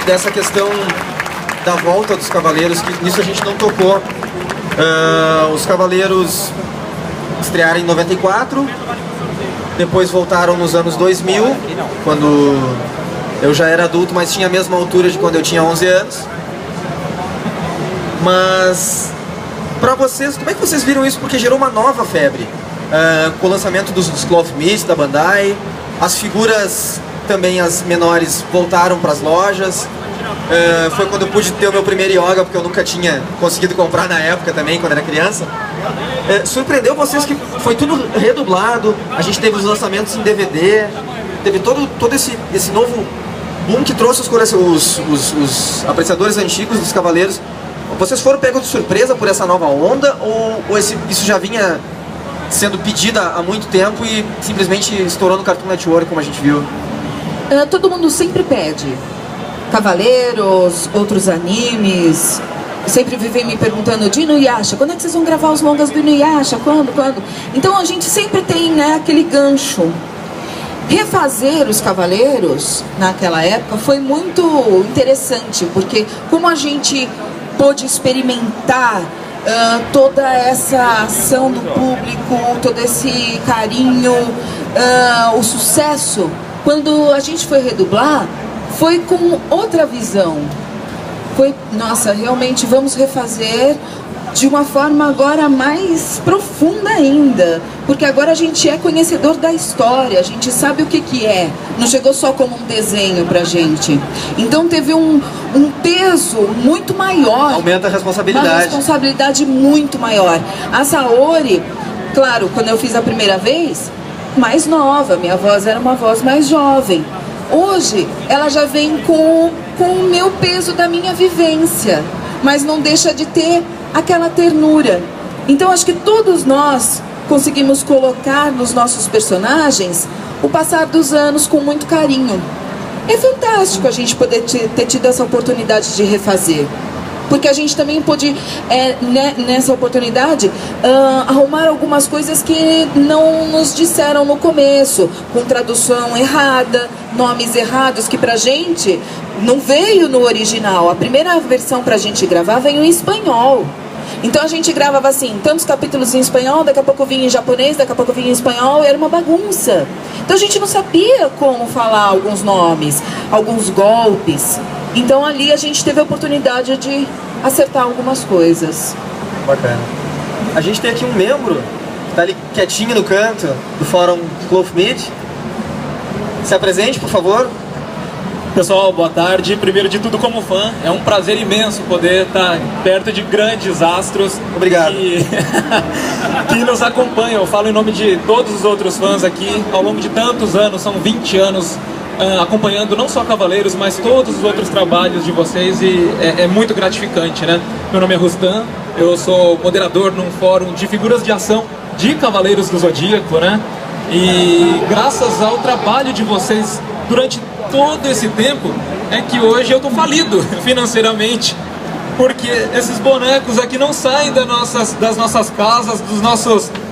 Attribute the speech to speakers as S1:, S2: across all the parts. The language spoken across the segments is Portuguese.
S1: dessa questão da volta dos Cavaleiros, que nisso a gente não tocou. Os Cavaleiros estrearam em 94, depois voltaram nos anos 2000, quando eu já era adulto, mas tinha a mesma altura de quando eu tinha 11 anos. Mas, pra vocês, como é que vocês viram isso? Porque gerou uma nova febre. Com o lançamento dos Cloth Meat da Bandai, as figuras também, as menores, voltaram para as lojas. Foi quando eu pude ter o meu primeiro Yoga, porque eu nunca tinha conseguido comprar na época também, quando era criança. Surpreendeu vocês que foi tudo redublado, a gente teve os lançamentos em DVD, teve todo esse novo boom que trouxe os apreciadores antigos dos Cavaleiros. Vocês foram pegos de surpresa por essa nova onda, ou isso já vinha sendo pedida há muito tempo e simplesmente estourou no Cartoon Network, como a gente viu?
S2: Todo mundo sempre pede Cavaleiros, outros animes. Sempre vivem me perguntando de Inuyasha, quando é que vocês vão gravar os longas do Inuyasha? Quando? Então a gente sempre tem, né, aquele gancho. Refazer os Cavaleiros naquela época foi muito interessante, porque como a gente pôde experimentar toda essa ação do público, todo esse carinho, o sucesso, quando a gente foi redublar, foi com outra visão. Foi, nossa, realmente vamos refazer de uma forma agora mais profunda ainda, porque agora a gente é conhecedor da história, a gente sabe o que é, não chegou só como um desenho pra gente. Então teve um peso muito maior.
S1: Aumenta a responsabilidade.
S2: Uma responsabilidade muito maior. A Saori, claro, quando eu fiz a primeira vez, mais nova, minha voz era uma voz mais jovem. Hoje ela já vem com o meu peso da minha vivência, mas não deixa de ter aquela ternura. Então acho que todos nós conseguimos colocar nos nossos personagens o passar dos anos com muito carinho. É fantástico a gente poder ter tido essa oportunidade de refazer, porque a gente também pôde, nessa oportunidade, arrumar algumas coisas que não nos disseram no começo, com tradução errada, nomes errados, que pra gente não veio no original. A primeira versão pra gente gravar veio em espanhol. Então a gente gravava assim, tantos capítulos em espanhol, daqui a pouco vinha em japonês, daqui a pouco vinha em espanhol, era uma bagunça. Então a gente não sabia como falar alguns nomes, alguns golpes. Então ali a gente teve a oportunidade de acertar algumas coisas.
S1: Bacana. A gente tem aqui um membro, que tá ali quietinho no canto, do fórum Cloth Meat. Se apresente, por favor.
S3: Pessoal, boa tarde. Primeiro de tudo, como fã, é um prazer imenso poder estar perto de grandes astros.
S1: Obrigado.
S3: Que nos acompanham. Eu falo em nome de todos os outros fãs aqui. Ao longo de tantos anos, são 20 anos acompanhando não só Cavaleiros, mas todos os outros trabalhos de vocês, e é muito gratificante, né? Meu nome é Rustam, eu sou moderador num fórum de figuras de ação de Cavaleiros do Zodíaco, né? E graças ao trabalho de vocês durante todo esse tempo, é que hoje eu tô falido financeiramente, porque esses bonecos aqui não saem das nossas casas,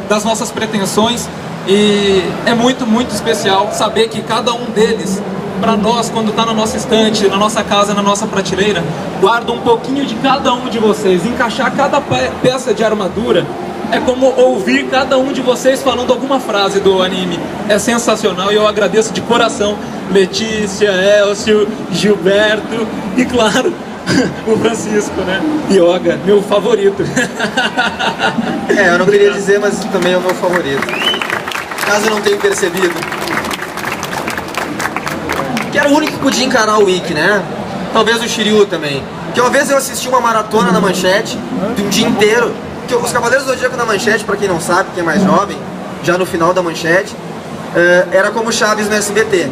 S3: das nossas pretensões, e é muito, muito especial saber que cada um deles, para nós, quando tá na nossa estante, na nossa casa, na nossa prateleira, guarda um pouquinho de cada um de vocês. Encaixar cada peça de armadura é como ouvir cada um de vocês falando alguma frase do anime. É sensacional e eu agradeço de coração Letícia, Elcio, Gilberto e, claro, o Francisco, né? Yoga, meu favorito.
S1: Eu não queria dizer, mas também é o meu favorito. Caso eu não tenha percebido. Que era o único que podia encarar o Wiki, né? Talvez o Shiryu também. Que uma vez eu assisti uma maratona na Manchete, de um dia inteiro. Que os Cavaleiros do Zodíaco na Manchete, pra quem não sabe, quem é mais jovem, já no final da Manchete, era como Chaves no SBT.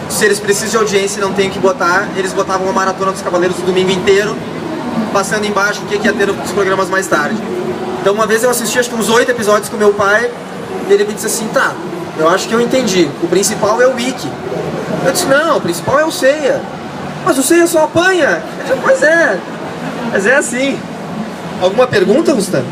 S1: Se eles precisam de audiência e não tem o que botar, eles botavam uma maratona dos Cavaleiros o domingo inteiro, passando embaixo o que ia ter nos programas mais tarde. Então uma vez eu assisti acho que uns 8 episódios com meu pai, e ele me disse assim, tá, eu acho que eu entendi, o principal é o Wiki. Eu disse, não, o principal é o Seiya. Mas o Seiya só apanha. Eu disse, pois é, mas é assim. Alguma pergunta, Rustam?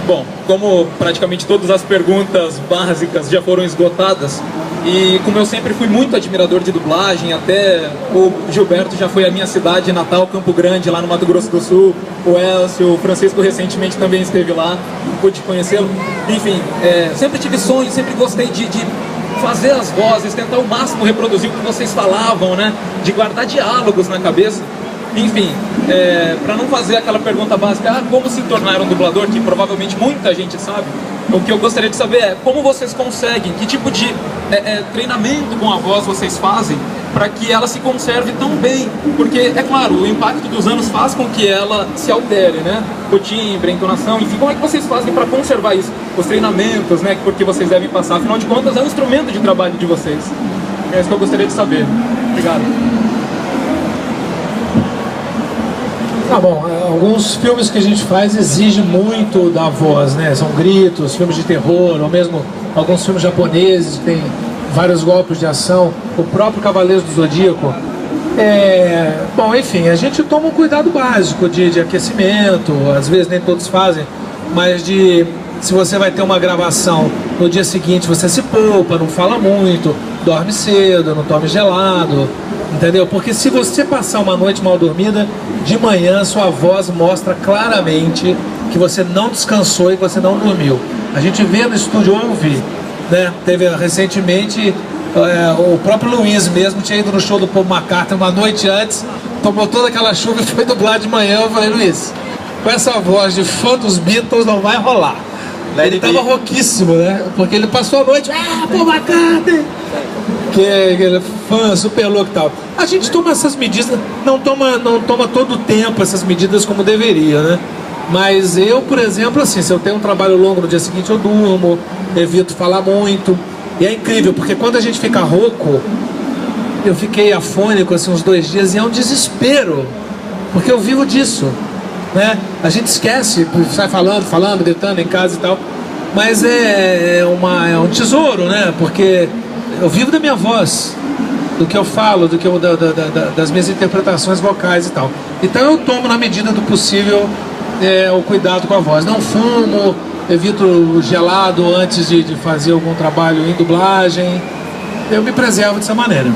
S3: Bom, como praticamente todas as perguntas básicas já foram esgotadas, E como eu sempre fui muito admirador de dublagem, até o Gilberto já foi à minha cidade natal, Campo Grande, lá no Mato Grosso do Sul, o Elcio, o Francisco recentemente também esteve lá, pude conhecê-lo. Enfim, sempre tive sonho, sempre gostei de fazer as vozes, tentar ao máximo reproduzir o que vocês falavam, né? De guardar diálogos na cabeça. Enfim, para não fazer aquela pergunta básica, como se tornar um dublador, que provavelmente muita gente sabe, o que eu gostaria de saber é como vocês conseguem, que tipo de treinamento com a voz vocês fazem para que ela se conserve tão bem, porque é claro, o impacto dos anos faz com que ela se altere, né? O timbre, a entonação, enfim, como é que vocês fazem para conservar isso? Os treinamentos, né? Porque vocês devem passar, afinal de contas é um instrumento de trabalho de vocês. É isso que eu gostaria de saber. Obrigado.
S4: Tá bom, alguns filmes que a gente faz exigem muito da voz, né? São gritos, filmes de terror, ou mesmo alguns filmes japoneses que tem vários golpes de ação. O próprio Cavaleiros do Zodíaco. Bom, enfim, a gente toma um cuidado básico de aquecimento, às vezes nem todos fazem, mas se você vai ter uma gravação no dia seguinte, você se poupa, não fala muito, dorme cedo, não tome gelado. Entendeu? Porque se você passar uma noite mal dormida, de manhã sua voz mostra claramente que você não descansou e que você não dormiu. A gente vê no estúdio, ouve, né? Teve recentemente, o próprio Luiz mesmo tinha ido no show do Paul McCartney uma noite antes, tomou toda aquela chuva e foi dublar de manhã. Eu falei, Luiz, com essa voz de fã dos Beatles não vai rolar. Ele tava rouquíssimo, né? Porque ele passou a noite, Paul McCartney! Que ele é fã, super louco e tal. A gente toma essas medidas, não toma todo o tempo essas medidas como deveria, né? Mas eu, por exemplo, assim, se eu tenho um trabalho longo no dia seguinte, eu durmo, evito falar muito. E é incrível, porque quando a gente fica rouco, eu fiquei afônico assim uns 2 dias e é um desespero, porque eu vivo disso, né? A gente esquece, sai falando, gritando em casa e tal, mas é um tesouro, né? Porque eu vivo da minha voz, do que eu falo, das minhas interpretações vocais e tal. Então eu tomo na medida do possível o cuidado com a voz. Não fumo, evito gelado antes de fazer algum trabalho em dublagem. Eu me preservo dessa maneira.